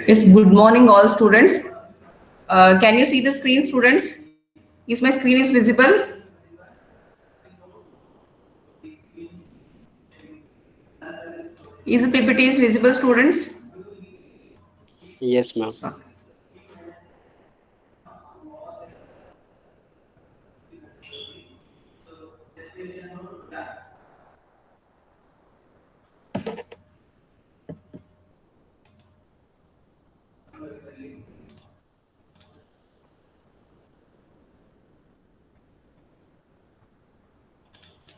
Yes, good morning all students. Can you see the screen, students? Is my screen is visible? Is the PPT is visible, students? Yes, ma'am.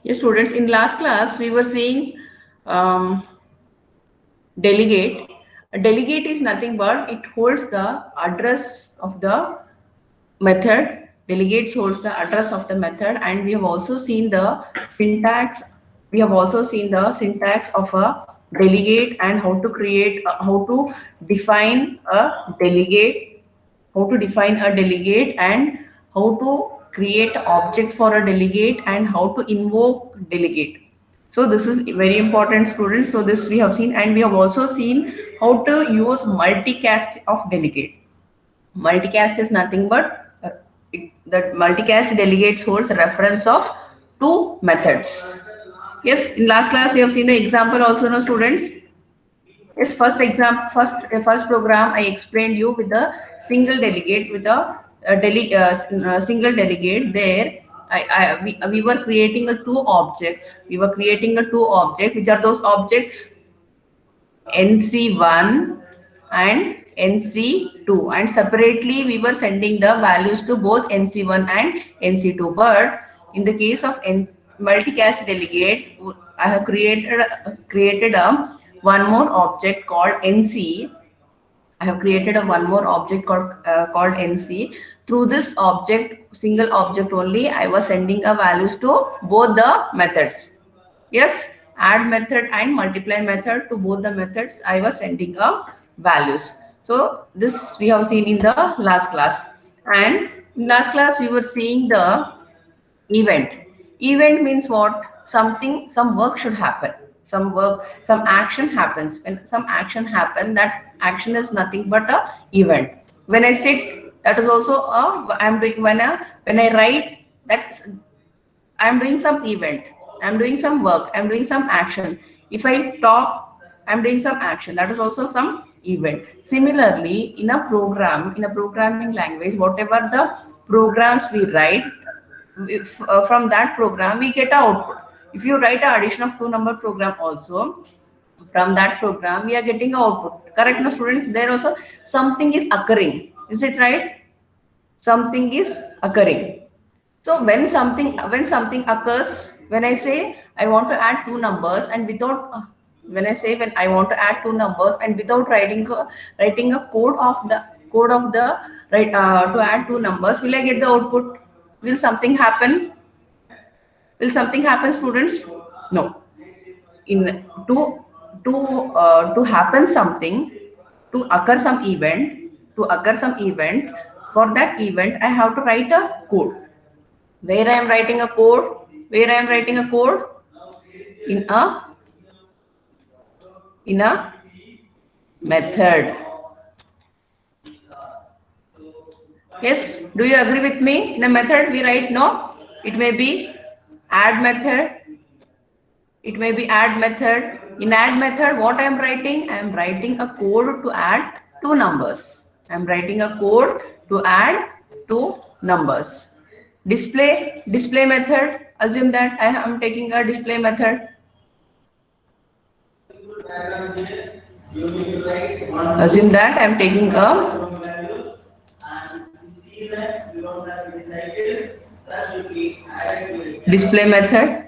Yes, students. In last class, we were seeing um, delegate. A delegate is nothing but it holds the address of the method. Delegates holds the address of the method, and we have also seen the syntax. We have also seen the syntax of a delegate and how to create, how to define a delegate, and how to create object for a delegate and how to invoke delegate. So this is very important, students. So this we have seen, and we have also seen how to use multicast of delegate. Multicast is nothing but that multicast delegates holds reference of two methods. Yes, in last class we have seen the example also, no students. Yes, first exam, first program I explained you with the single delegate with a single delegate. There, we were creating a two objects. We were creating a two object. Which are those objects? NC1 and NC2, and separately we were sending the values to both NC1 and NC2. But in the case of multicast delegate, I have created a one more object called NC. I have created a one more object called NC. Through this object, single object only, I was sending a values to both the methods. Yes, add method and multiply method, to both the methods I was sending a values. So this we have seen in the last class, and in last class we were seeing the event. Event means what? Something, some work should happen, some work, some action happens. When some action happen, that action is nothing but a event. When I sit, that is also a I'm doing. When I write, that I'm doing some event, I'm doing some work, I'm doing some action. If I talk, I'm doing some action. That is also some event. Similarly, in a program, in a programming language, whatever the programs we write, if, from that program we get a output. If you write a addition of two number program also, from that program we are getting a output. Correct, no students? There also something is occurring. Is it right? Something is occurring. So when something occurs, when I say I want to add two numbers and without when I want to add two numbers and without writing a code of the right to add two numbers, will I get the output? Will something happen? Will something happen, students? No. In to happen something, to occur some event, for that event I have to write a code. Where I am writing a code? Where I am writing a code? In a method. Yes, do you agree with me? In a method we write, no? It may be add method. It may be add method. In add method, what I am writing? I am writing a code to add two numbers. I am writing a code to add two numbers. Display method. Assume that I am taking a display method. Assume that I am taking a display method.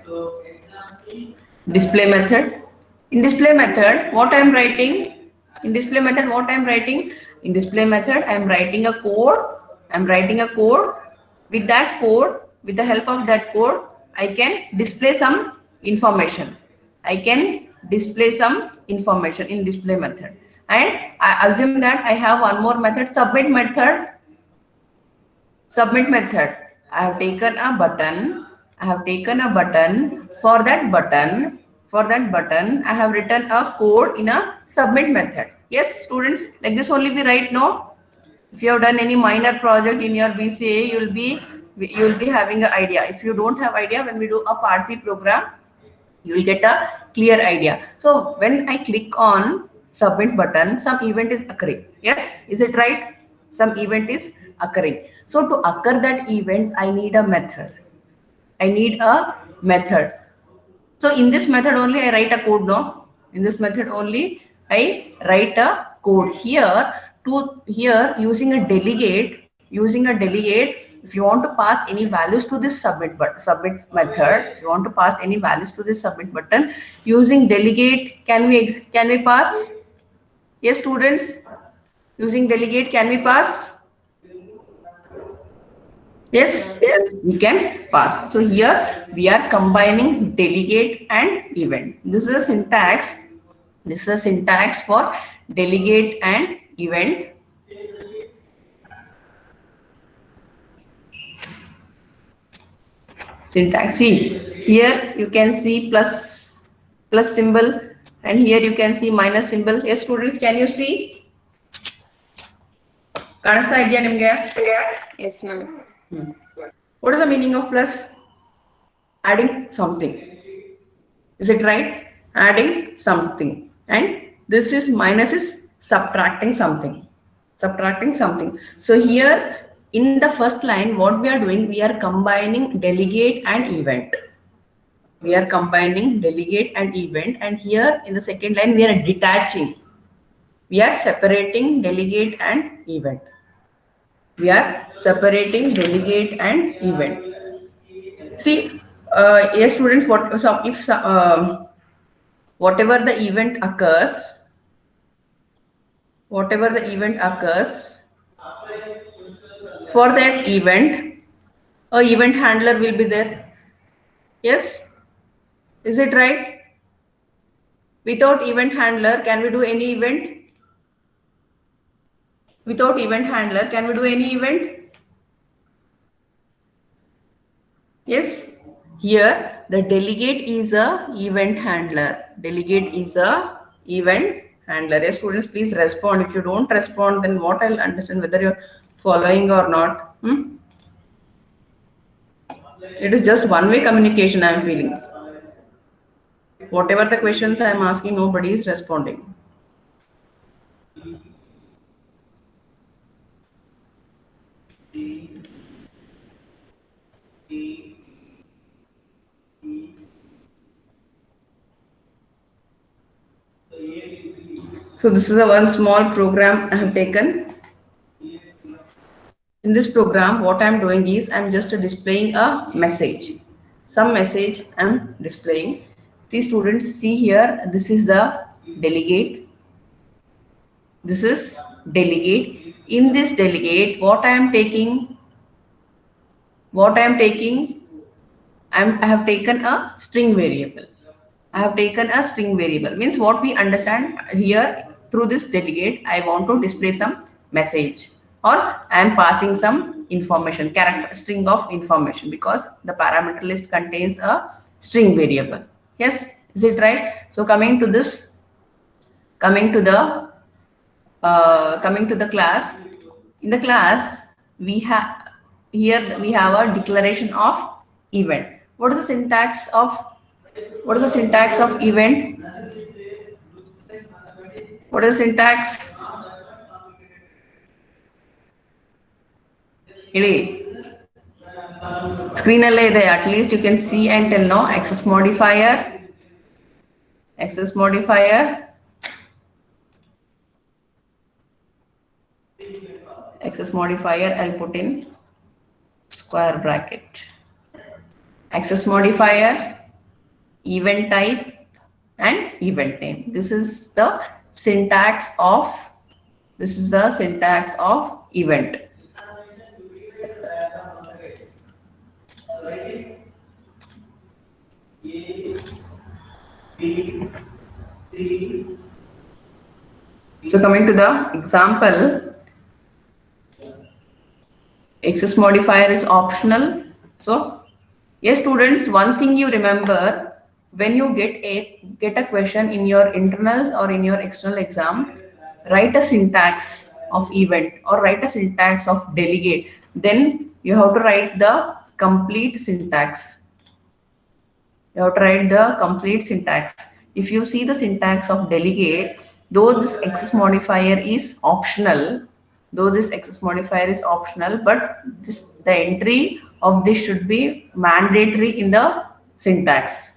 Display method. In display method, what I am writing? In display method, what I am writing? In display method, I am writing a code. I am writing a code. With that code, with the help of that code, I can display some information. I can display some information in display method. And I assume that I have one more method, submit method. Submit method. I have taken a button. I have taken a button. For that button, I have written a code in a submit method. Yes, students, like this only we write, no? If you have done any minor project in your BCA, you'll be having an idea. If you don't have idea, when we do a part B program, you will get a clear idea. So when I click on submit button, some event is occurring. Yes, is it right? Some event is occurring. So to occur that event, I need a method. I need a method. So in this method only I write a code, no? In this method only I write a code. Here using a delegate, if you want to pass any values to this submit method, if you want to pass any values to this submit button, using delegate, can we pass? Yes, students, using delegate can we pass? Yes, we can pass. So here we are combining delegate and event. This is a syntax. This is a syntax for delegate and event. Syntax. See, here you can see plus symbol, and here you can see minus symbol. Yes, students, can you see? Kanasta idea nimge? Yes, ma'am. What is the meaning of plus? Adding something. Is it right? Adding something. And this is minus is subtracting something. Subtracting something. So here in the first line, what we are doing, we are combining delegate and event. We are combining delegate and event. And here in the second line, we are detaching. We are separating delegate and event. We are separating delegate and event. See, yes, students, whatever the event occurs, for that event, a event handler will be there. Yes, is it right? Without event handler, can we do any event? Without event handler, can we do any event? Yes. Here, the delegate is a event handler. Delegate is a event handler. Yes, students, please respond. If you don't respond, then what I'll understand whether you're following or not. It is just one-way communication I am feeling. Whatever the questions I am asking, nobody is responding. So this is a one small program I have taken. In this program, what I am doing is I am just displaying a message. Some message I am displaying. See, students, see here, this is the delegate. This is delegate. In this delegate, what I am taking, I have taken a string variable. I have taken a string variable. Means what we understand here through this delegate, I want to display some message, or I am passing some information, character string of information, because the parameter list contains a string variable. Yes, is it right? So coming to the class. In the class, we have a declaration of event. What is the syntax of event? What is the syntax? Screen ಇದೆ, at least you can see and tell, no? Access modifier. I'll put in square bracket. Access modifier, event type, and event name. This is the syntax of event. So coming to the example Excess modifier is optional. So yes, students, one thing you remember, when you get a question in your internals or in your external exam, write a syntax of event or write a syntax of delegate. Then you have to write the complete syntax. You have to write the complete syntax. If you see the syntax of delegate, though this excess modifier is optional, but the entry of this should be mandatory in the syntax.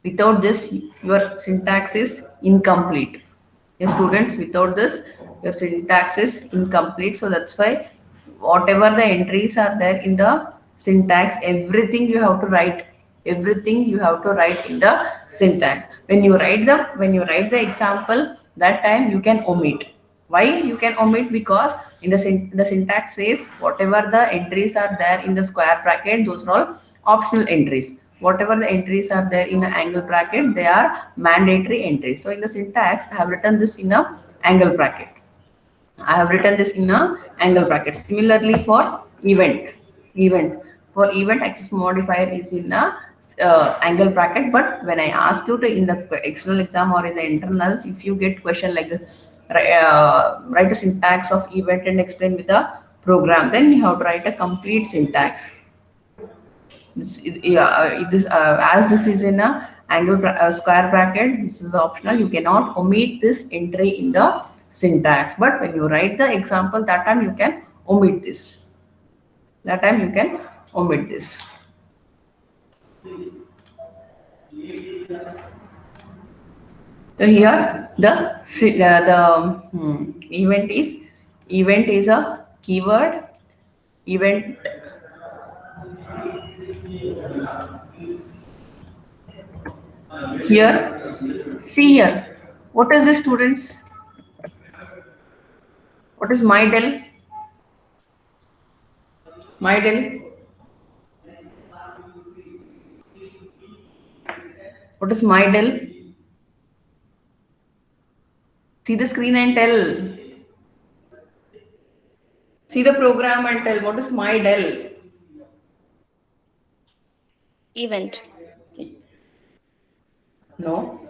Without this, your syntax is incomplete. Yes, students, without this, your syntax is incomplete. So that's why whatever the entries are there in the syntax, everything you have to write. Everything you have to write in the syntax. When you write the example, that time you can omit. Why you can omit? Because in the syntax says whatever the entries are there in the square bracket, those are all optional entries. Whatever the entries are there in the angle bracket, they are mandatory entries. So in the syntax, I have written this in a angle bracket. Similarly for for event access modifier is in a angle bracket. But when I ask you to in the external exam or in the internals, if you get question like this, write a syntax of event and explain with a program, then you have to write a complete syntax. As this is in a square bracket, this is optional. You cannot omit this entry in the syntax. But when you write the example, that time you can omit this. So here the event is a keyword. Event here, see here. What is this, students? What is MyDel? What is MyDel? See the screen and tell. See the program and tell what is MyDel. Event. No.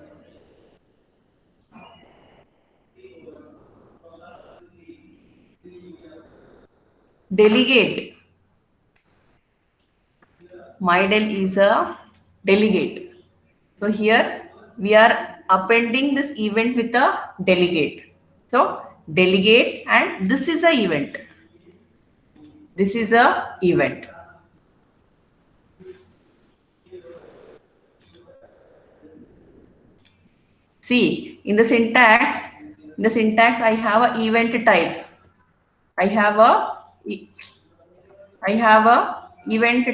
Delegate. MyDel is a delegate. So here we are appending this event with a delegate. So delegate, and this is a event. See, in the syntax, I have a event type. I have a event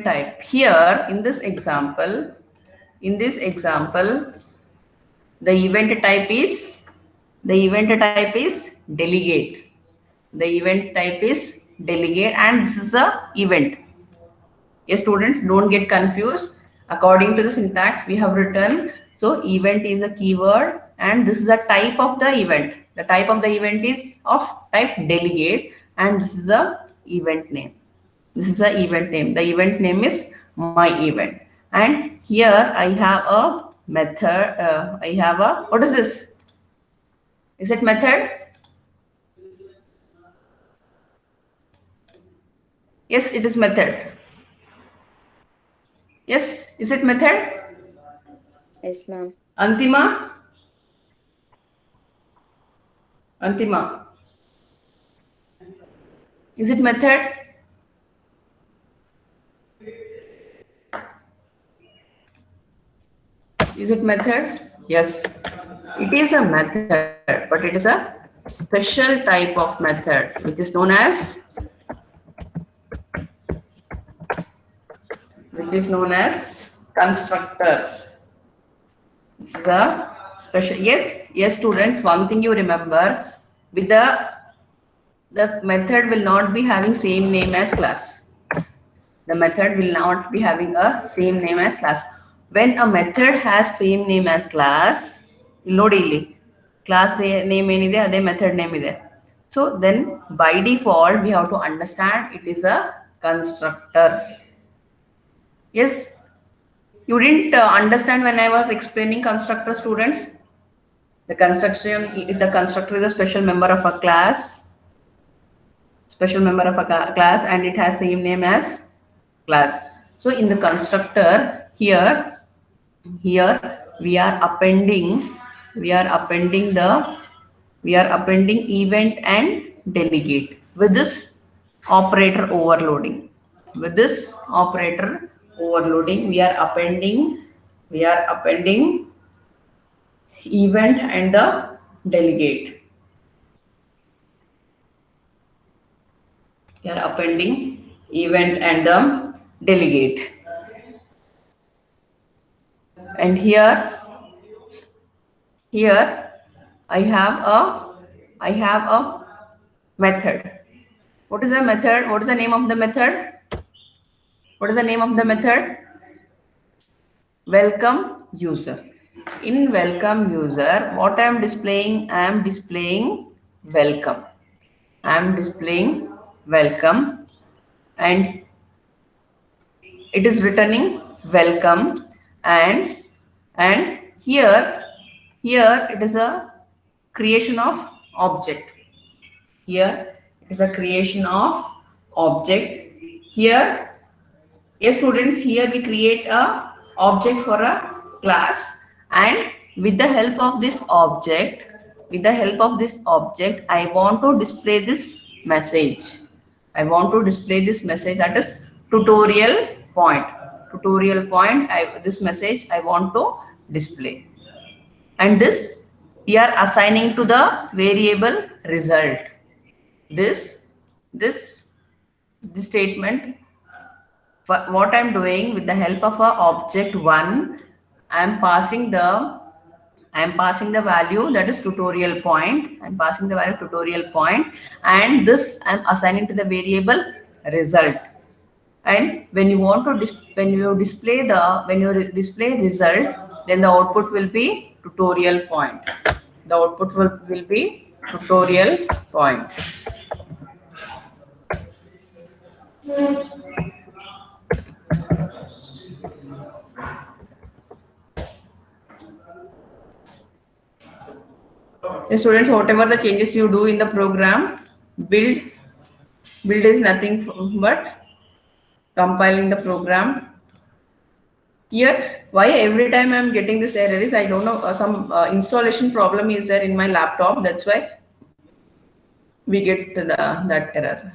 type. Here in this example, the event type is delegate. And this is a event. Yes, students, don't get confused. According to the syntax we have written, so event is a keyword and this is the type of the event. The type of the event is of type delegate, and this is a event name. The event name is my event. And here I have a method. What is this? Is it method? Yes, it is method. Yes, is it method? Yes, ma'am. Antima? Is it method? Is it method? Yes, it is a method, but it is a special type of method which is known as constructor. This is a special. Yes, students. One thing you remember, with the method will not be having same name as class. The method will not be having a same name as class. When a method has same name as class, ನೋಡಿ ಇಲ್ಲಿ class name ಏನಿದೆ ಅದೇ method name ಇದೆ. So then by default, we have to understand it is a constructor. Yes, you didn't understand when I was explaining constructor, students. The constructor is a special member of a class, class, and it has same name as class. So in the constructor here we are appending the we are appending event and delegate with this operator overloading. With this operator overloading, we are appending event and the delegate. We are appending event and the delegate. And here I have a method. What is the method? What is the name of the method? What is the name of the method? Welcome user. In welcome user, what I am displaying? I am displaying welcome. I am displaying welcome, and it is returning welcome, and here it is a creation of object. Here it is a creation of object. Here, yes students, here we create a object for a class, and with the help of this object I want to display this message. I want to display this message, that is tutorial point. This message I want to display, and this we are assigning to the variable result. This statement, what I'm doing with the help of a object one, I'm passing the value, that is tutorial point. I'm passing the value tutorial point, and this I'm assigning to the variable result. And when you want to display result, then the output will be tutorial point. The output will be tutorial point. The students, whatever the changes you do in the program, build is nothing but compiling the program. Here, why every time I'm getting this error is, I don't know, some installation problem is there in my laptop. That's why we get that error.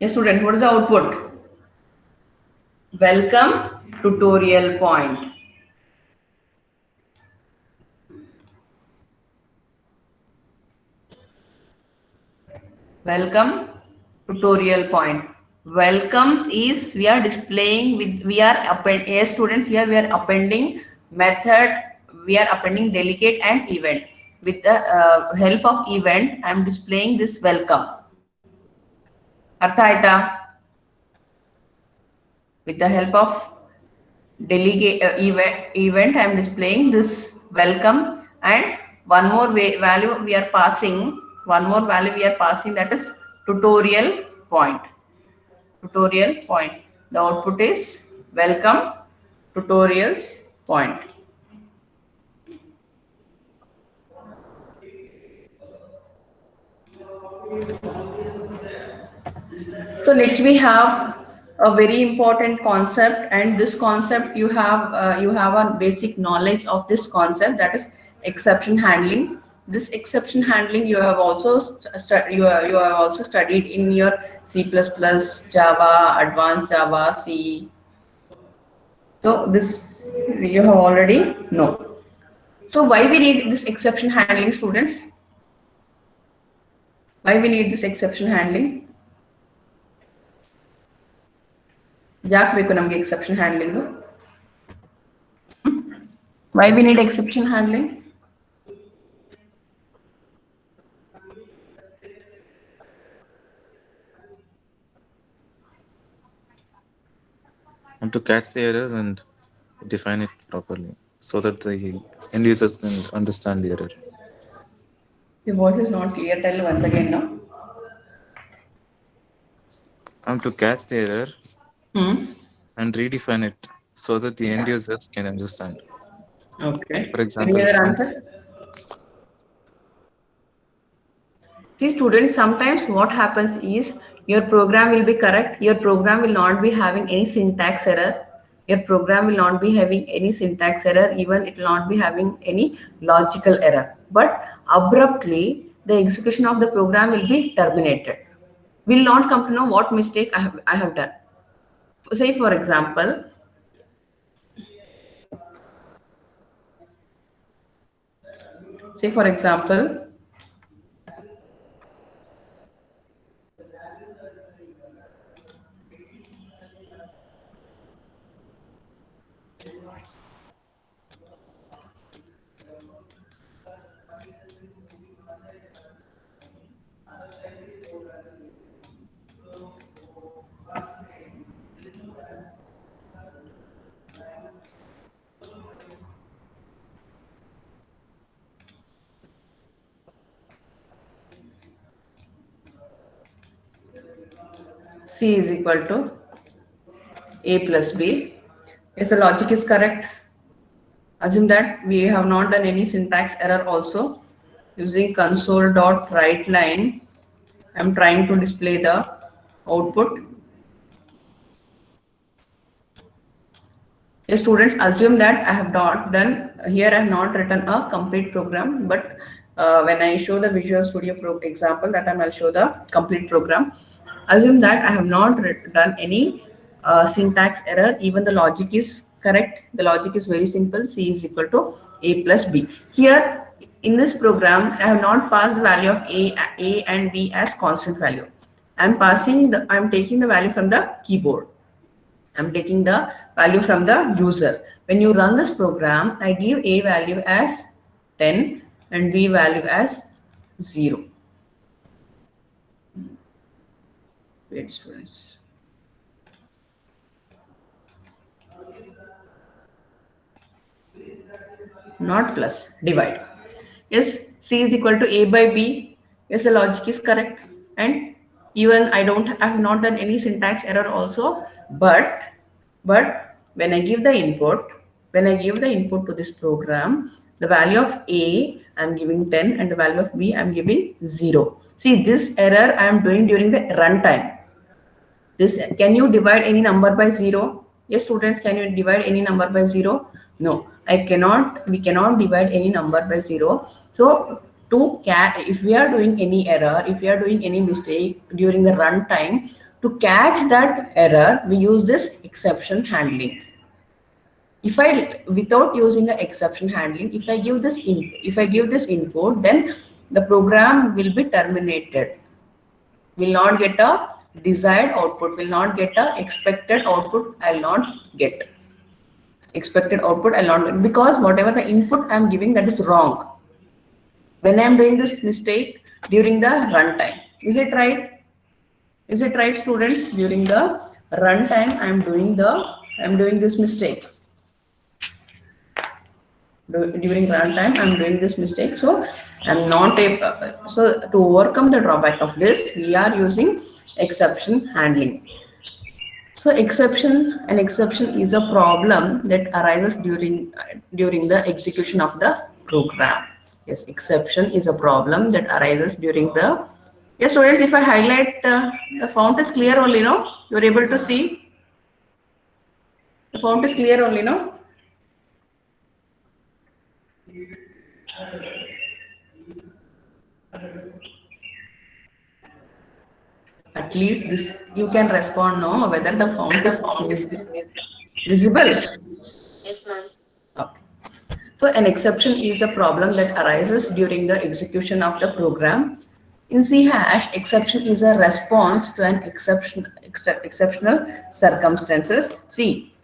Yes, students, what is the output? Welcome tutorial point. Welcome tutorial point. Welcome is, we are displaying with, yes students, here we are appending method, we are appending delegate and event. With the help of event, I am displaying this welcome. Artha aita? With the help of delegate event, I am displaying this welcome, and one more value we are passing. That is tutorial point. The output is welcome tutorials point. So next we have a very important concept, and this concept you have a basic knowledge of this concept, that is exception handling. This exception handling you have also studied in your C++, Java, Advanced Java, C. So this you have already know. So why we need this exception handling, students? Why we need this exception handling? ಯಾಕೆ ಬೇಕು ನಮಗೆ exception handling? Why we need exception handling? And to catch the errors and define it properly so that the end users can understand the error. The voice is not clear. Tell once again now. To catch the error Hmm. and redefine it so that the end users can understand. Okay. For Any example, other answer? See, students, sometimes what happens is your program will be correct. Your program will not be having any syntax error. Your program will not be having any syntax error. Even it will not be having any logical error. But abruptly, the execution of the program will be terminated. Will not come to know what mistake I have done. Say for example, say for example, C is equal to A plus B. Yes, the logic is correct. Assume that we have not done any syntax error also. Using console dot write line, I'm trying to display the output. Yes, students, assume that I have not done here. I have not written a complete program, but when I show the Visual Studio Pro example, that time I'll show the complete program. Assume that I have not done any syntax error. Even the logic is correct. The logic is very simple. C is equal to A plus B. Here in this program, I have not passed the value of A and B as constant value. I'm taking the value from the keyboard. I'm taking the value from the user. When you run this program, I give A value as 10 and B value as 0. Wait, students. Not plus, divide. Yes, C is equal to A by B. Yes, the logic is correct. And even I have not done any syntax error also, but when I give the input, to this program, the value of A I'm giving 10 and the value of B I'm giving 0. See, this error I am doing during the runtime. This, can you divide any number by 0? Yes, students, can you divide any number by 0? No, I cannot. We cannot divide any number by 0. So if we are doing any error, if we are doing any mistake during the runtime, to catch that error, we use this exception handling. If I, without using the exception handling, if I give this input, then the program will be terminated, will not get a desired output, will not get a expected output. I'll not get expected output. I'll not get, because whatever the input I'm giving, that is wrong. When I'm doing this mistake during the runtime, is it right? Is it right, students? During the runtime, I'm doing this mistake. During runtime, I'm doing this mistake. So I'm not a. So to overcome the drawback of this, we are using exception handling. So an exception is a problem that arises during the execution of the program. Yes, exception is a problem that arises during the. Yes, students, if I highlight, the font is clear only, no? You're able to see. The font is clear only, no? At least this you can respond, no? Whether the font is visible. Yes, ma'am. Okay. So an exception is a problem that arises during the execution of the program. In C hash, exception is a response to an exceptional circumstances. See,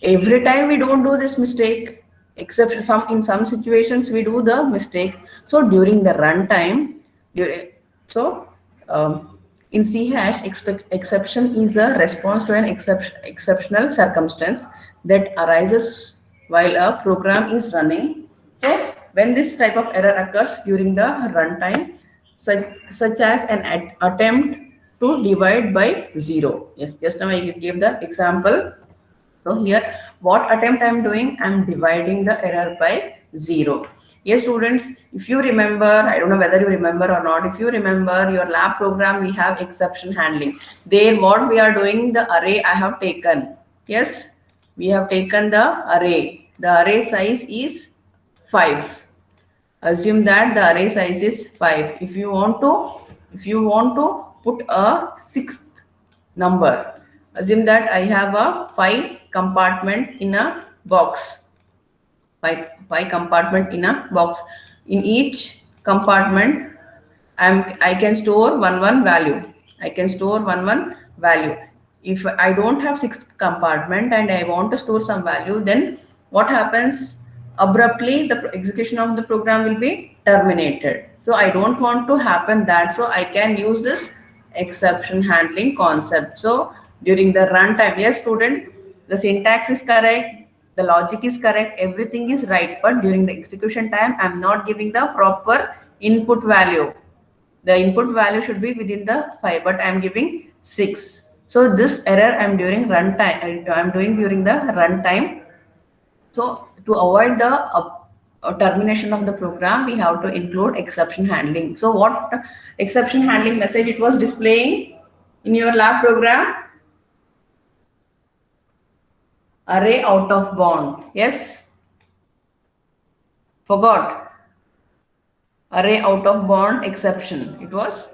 every time we don't do this mistake, except in some situations we do the mistake. So during the runtime, so in C hash, exception is a response to an exceptional circumstance that arises while a program is running. So when this type of error occurs during the runtime, such as an attempt to divide by 0. Yes, just now I gave the example. So here, what attempt I am doing? I am dividing the error by 0. Yes, students, if you remember, I don't know whether you remember or not, if you remember your lab program, we have exception handling. There, what we are doing, the array I have taken. Yes, we have taken the array. The array size is 5. Assume that the array size is 5. If you want to put a sixth number, assume that I have a 5 compartment in a box. Five compartment in a box. In each compartment, I can store one value. I can store one value. If I don't have 6 compartment and I want to store some value, then what happens? Abruptly, the execution of the program will be terminated. So I don't want to happen that. So I can use this exception handling concept. So during the runtime, yes, student, the syntax is correct, the logic is correct, everything is right, but during the execution time, I'm not giving the proper input value. The input value should be within the 5, but I'm giving 6. So this error I'm doing during the runtime. So to avoid the termination of the program, we have to include exception handling. So what exception handling message it was displaying in your lab program? Array out of bound. Yes, forgot. Array out of bound exception it was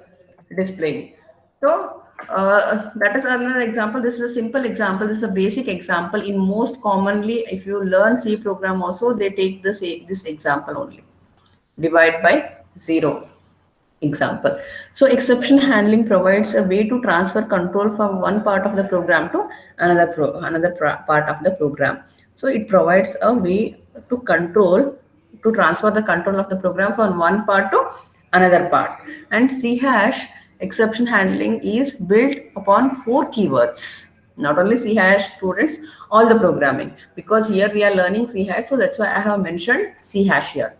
displaying. So that is another example. This is a simple example. This is a basic example. In most commonly, if you learn C program also, they take this example only. Divide by 0 example. So exception handling provides a way to transfer control from one part of the program to another part of the program. So it provides a way to transfer the control of the program from one part to another part. And C hash exception handling is built upon 4 keywords. Not only C hash, students, all the programming, because here we are learning C hash, so that's why I have mentioned C hash here.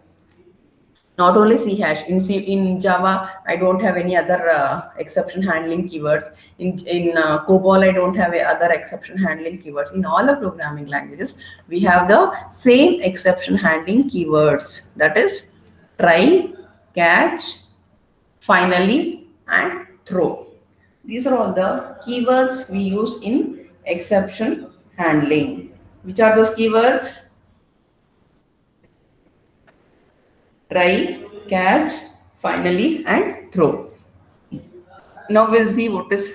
Not only C hash, in Java I don't have any other exception handling keywords. In COBOL I don't have other exception handling keywords. In all the programming languages we have the same exception handling keywords, that is try, catch, finally and throw. These are all the keywords we use in exception handling. Which are those keywords? Try, catch, finally and throw. Now we'll see what is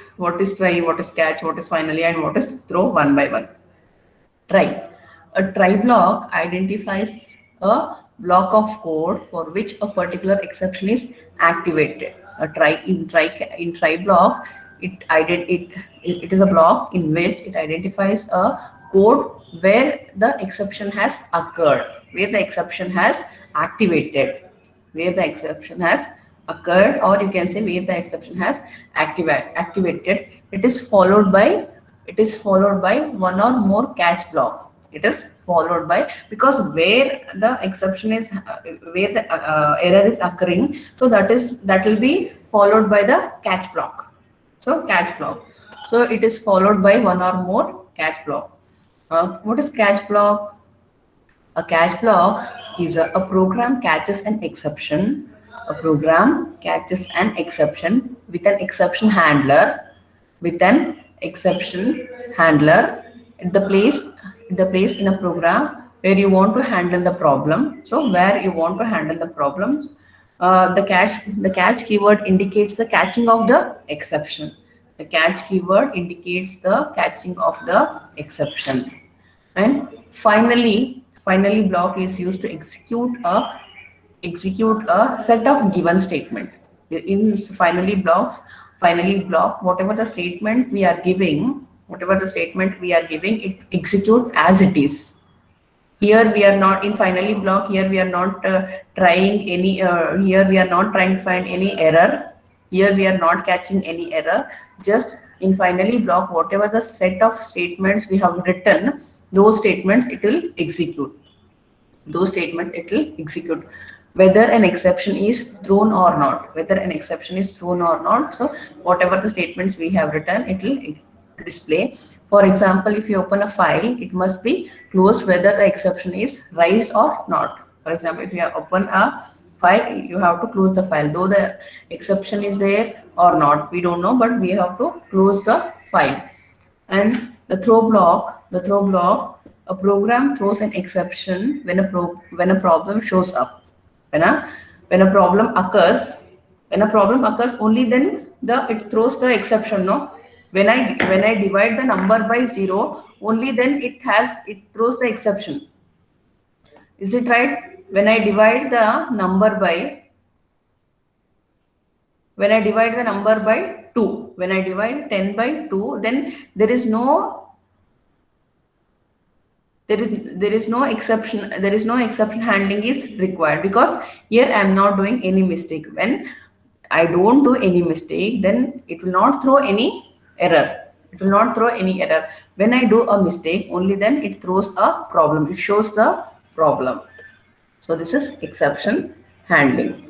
try, what is catch, what is finally and what is throw one by one. Try. A try block identifies a block of code for which a particular exception is activated. A try block, it is a block in which it identifies a code where the exception has occurred, where the exception has activated, where the exception has occurred, or you can say where the exception has activated. It is followed by one or more catch block. It is followed by, because where the exception is, where the error is occurring, so that will be followed by the catch block. So catch block. So it is followed by one or more catch block. What is catch block? A catch block is a program catches an exception. A program catches an exception with an exception handler. At the place in a program where you want to handle the problem. So where you want to handle the problems, the catch keyword indicates the catching of the exception. The catch keyword indicates the catching of the exception. And finally block is used to execute a set of given statement. In finally block, whatever the statement we are giving, it execute as it is. Here we are not in finally block. Here we are not trying any. Here we are not trying to find any error. Here we are not catching any error. Just in finally block, whatever the set of statements we have written, those statements it will execute. those statements it will execute, whether an exception is thrown or not, whether an exception is thrown or not. So whatever the statements we have written, it will display. For example, if you open a file, it must be closed whether the exception is raised or not. For example, if you have open a file, you have to close the file, though the exception is there or not, we don't know, but we have to close the file. And the throw block, a program throws an exception when a problem shows up. When a problem occurs, only then it throws the exception. No, when I divide the number by 0, only then it throws the exception. Is it right? When I divide the number by 2, when I divide 10 by 2, then there is no exception, handling is required, because here I am not doing any mistake. When I don't do any mistake, then it will not throw any error. When I do a mistake, only then it throws a problem, it shows the problem. So this is exception handling.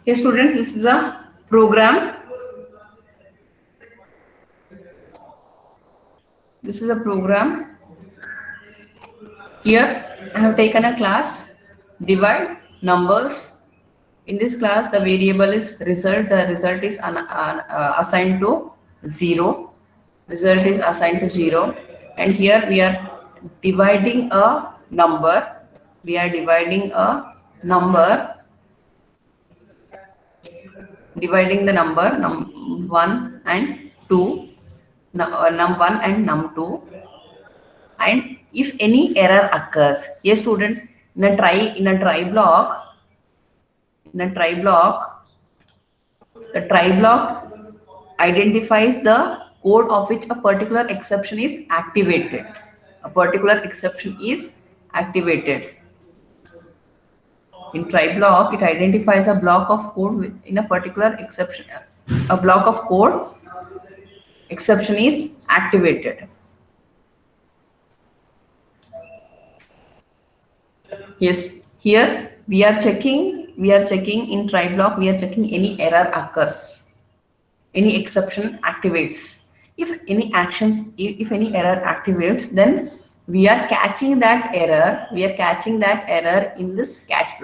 Hey students, this is a program. Here I have taken a class, divide numbers. In this class, the variable is result. The result is assigned to 0. And here we are dividing a number. Dividing the number num1 and 2, num1 and num2. And if any error occurs, yes students, in a try block, the try block identifies the code of which a particular exception is activated. In try block, it identifies a block of code in a particular exception. A block of code exception is activated. Yes, here we are checking in try block, we are checking any error occurs, any exception activates. If any error activates, then we are catching that error. In this catch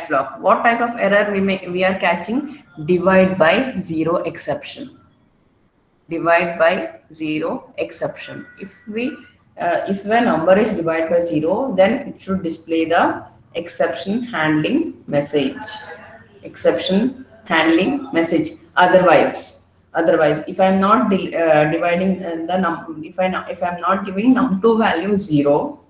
block. What type of error we are catching? Divide by 0 exception. If a number is divided by 0, then it should display the exception handling message. Otherwise, Otherwise, if I am not dividing the if I'm not giving num2 value 0,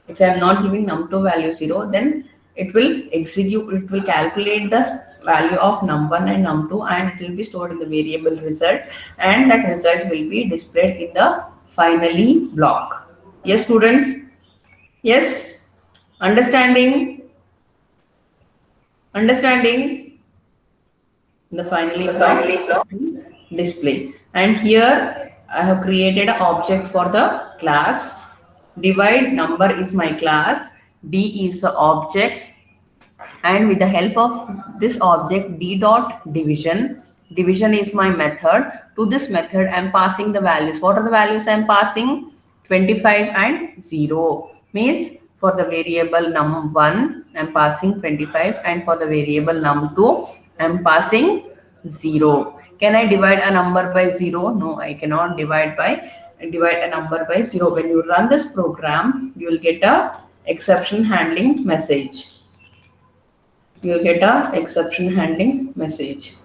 if I am not giving num2 value 0, then it will calculate the value of num1 and num2, and it will be stored in the variable result, and that result will be displayed in the finally block. Yes, students? Yes? Understanding? Understanding? The finally block display. And here I have created an object for the class. Divide number is my class. D is the object, and with the help of this object d dot division is my method. To this method I am passing the values. What are the values I am passing? 25 and 0. Means for the variable num1 I am passing 25, and for the variable num2 I am passing 0. Can I divide a number by 0? No, I cannot divide a number by 0. When you run this program, you will get a exception handling message. You will get a exception handling message.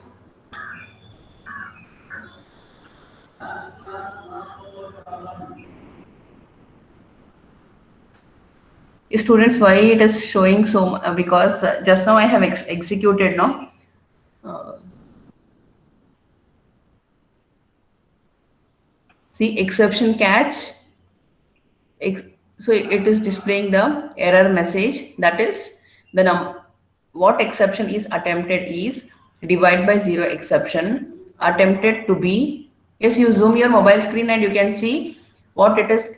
Students, why it is showing so? Because just now I have executed, no? See, exception catch. So it is displaying the error message. That is the what exception is attempted is divide by 0 exception attempted to be. Yes, you zoom your mobile screen and you can see what it is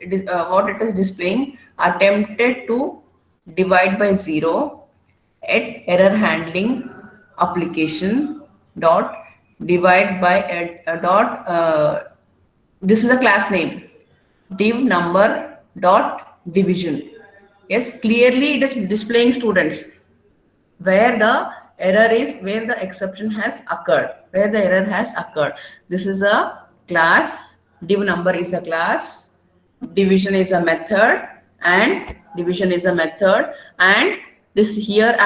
displaying. Attempted to divide by 0 at error handling application dot divide by this is a class name, div number dot division. Yes, clearly it is displaying, students, where the error is, where the exception has occurred, where the error has occurred. This is a class, div number is a class, division is a method, and this here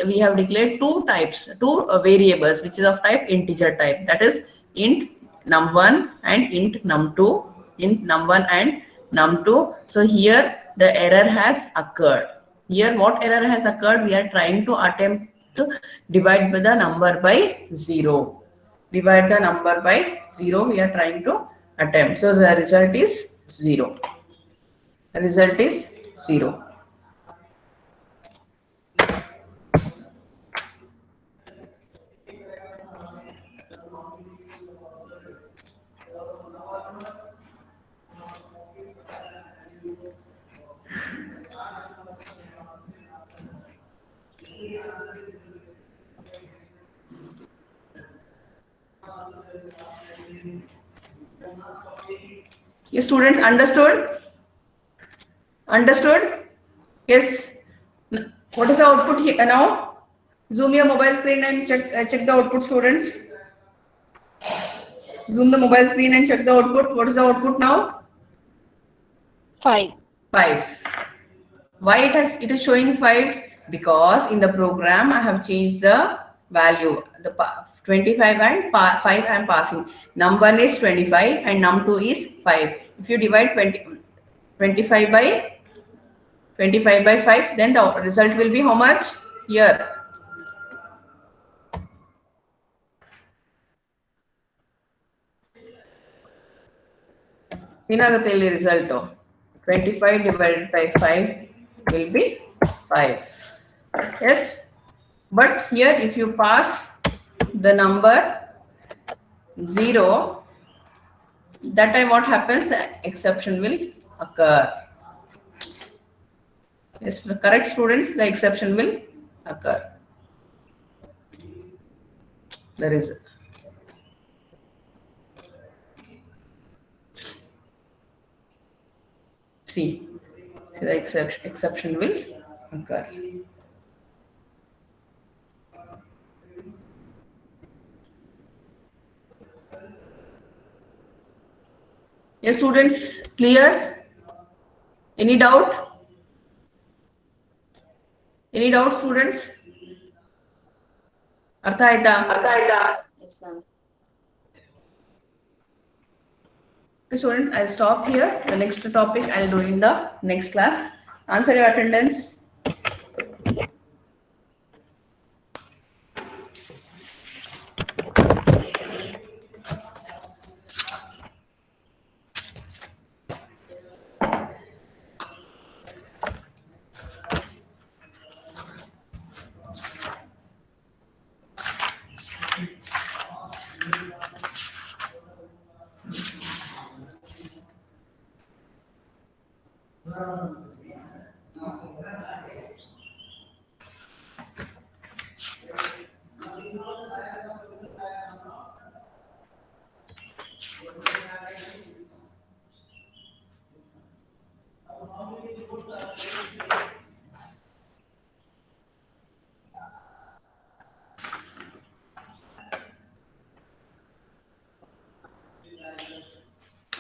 we have declared two types, two variables, which is of type integer type, that is int num1 and int num2, So here the error has occurred. Here what error has occurred? We are trying to attempt to divide the number by 0. Divide the number by 0. We are trying to attempt. So the result is 0. The result is 0. Yes, students, understood? Understood? Yes. What is the output here now? Zoom your mobile screen and check the output, students. Zoom the mobile screen and check the output. What is the output now? 5. 5. Why it is showing 5? Because in the program I have changed the value. The 25 and 5 I am passing. Num1 is 25 and num2 is 5. If you divide 25 by 5, then the result will be how much? Here. Inagatilli result. 25 divided by 5 will be 5. Yes. But here if you pass the number 0, that time what happens? Exception will occur. Yes, correct, students, the exception will occur. There is see the exception will occur. Yes, students, clear? Any doubt? Any doubt, students? Artha aita? Yes, ma'am. Okay, students, I'll stop here. The next topic I'll do in the next class. Answer your attendance.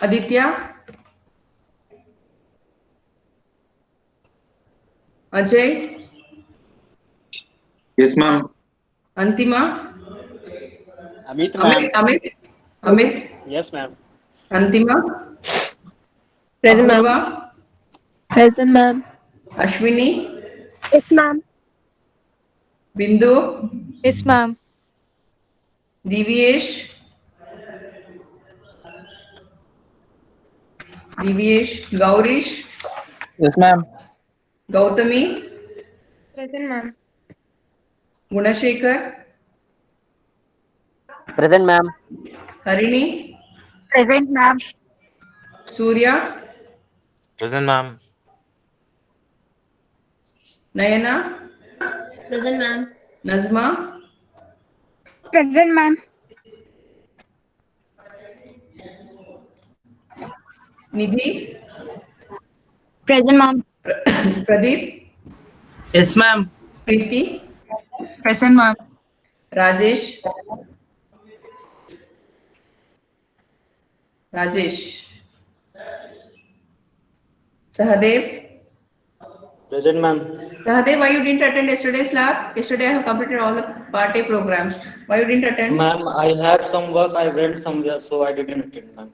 Aditya, Ajay, Yes, ma'am. Antima, Amit, Amit, ma'am. Amit, Amit, Yes, ma'am. Antima, Present, ma'am. Apurva, Present, ma'am. Ashwini, Yes, ma'am. Bindu, Yes, ma'am. Divyesh, Gaurish, Yes, ma'am. Gautami, Present, ma'am. Gunashekar, Present, ma'am. Harini, Present, ma'am. Surya, Present, ma'am. Nayana, Present, ma'am. Nazma, Present, ma'am. Nidhi, Present, ma'am. Pradeep, Yes, ma'am. Preeti, Present, ma'am. Rajesh, Rajesh, Sahadev. Present, ma'am. Sahadev, why you didn't attend yesterday's lab? Yesterday I have completed all the part A programs. Why you didn't attend? Ma'am, I had some work. I went somewhere, so I didn't attend, ma'am.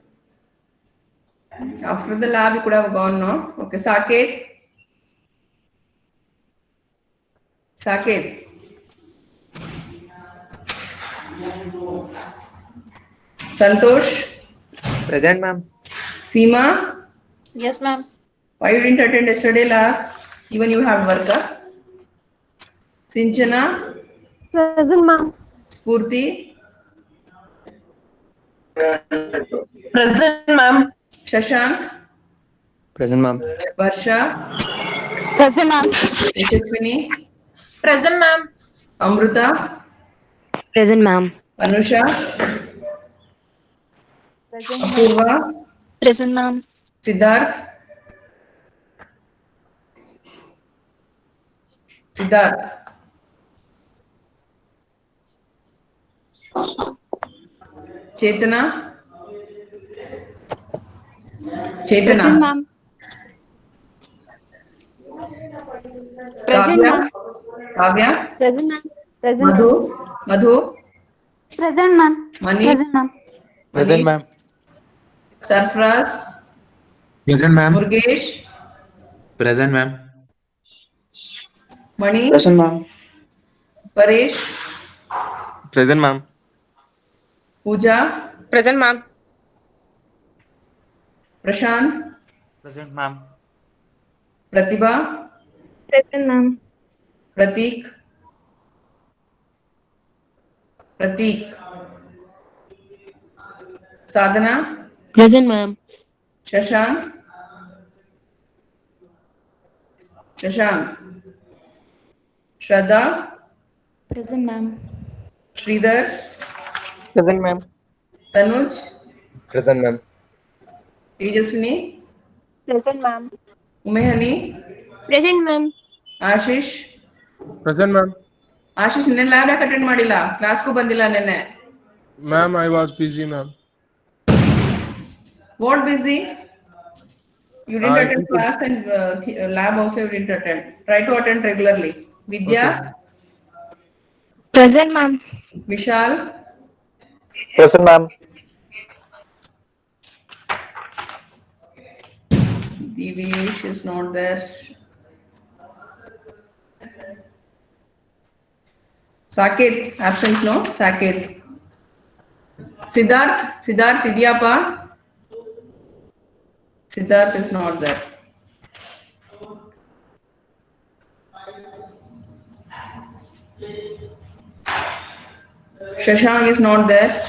After the lab, you could have gone, no? Okay, Saket. Saket. Santosh. Present, ma'am. Seema. Yes, ma'am. Why you didn't attend yesterday lab? Even you have work, huh? Sinchana. Present, ma'am. Spurti. Present, ma'am. Shashank. Present, ma'am. Varsha. Present, ma'am. Yashaswini. Present, ma'am. Amruta. Present, ma'am. Anusha. Present, Apurva. Present, ma'am. Siddharth. Siddharth. Chetana. Present, Chetana. ma'am. Present, Kavya. ma'am. Kavya. Present, ma'am. Present, Madhu. Madhu. Present, ma'am. Mani. Present, ma'am. Present, Mani. ma'am. Sarfraz. Present, ma'am. Murgesh. Present, ma'am. Mani. Present, ma'am. Paresh. Present, ma'am. Pooja. Present, ma'am. Prashant. Present, ma'am. Pratibha. Present, ma'am. Pratik. Pratik. Sadhana. Present, ma'am. Shashank. Shashank. Shraddha. Present, ma'am. Sridhar. Present, ma'am. Tanuj. Present, ma'am. Tejaswini. Present, ma'am. Umehani. Present, ma'am. Ashish. Present, ma'am. Ashish ನಿನ್ನೆ lab ಯಾಕೆ attend ಮಾಡಿಲ್ಲ? ಕ್ಲಾಸ್ಗೂ ಬಂದಿಲ್ಲ ನಿನ್ನೆ. Ma'am, I was busy, ma'am. What busy? You didn't I attend think- class and lab also you didn't attend. Try to attend regularly. Vidya. Okay. Present, ma'am. Vishal. Present, ma'am. Divesh is not there. Saket, absent, no? Saket. Siddharth Idiapa. Siddharth is not there. Shashank is not there.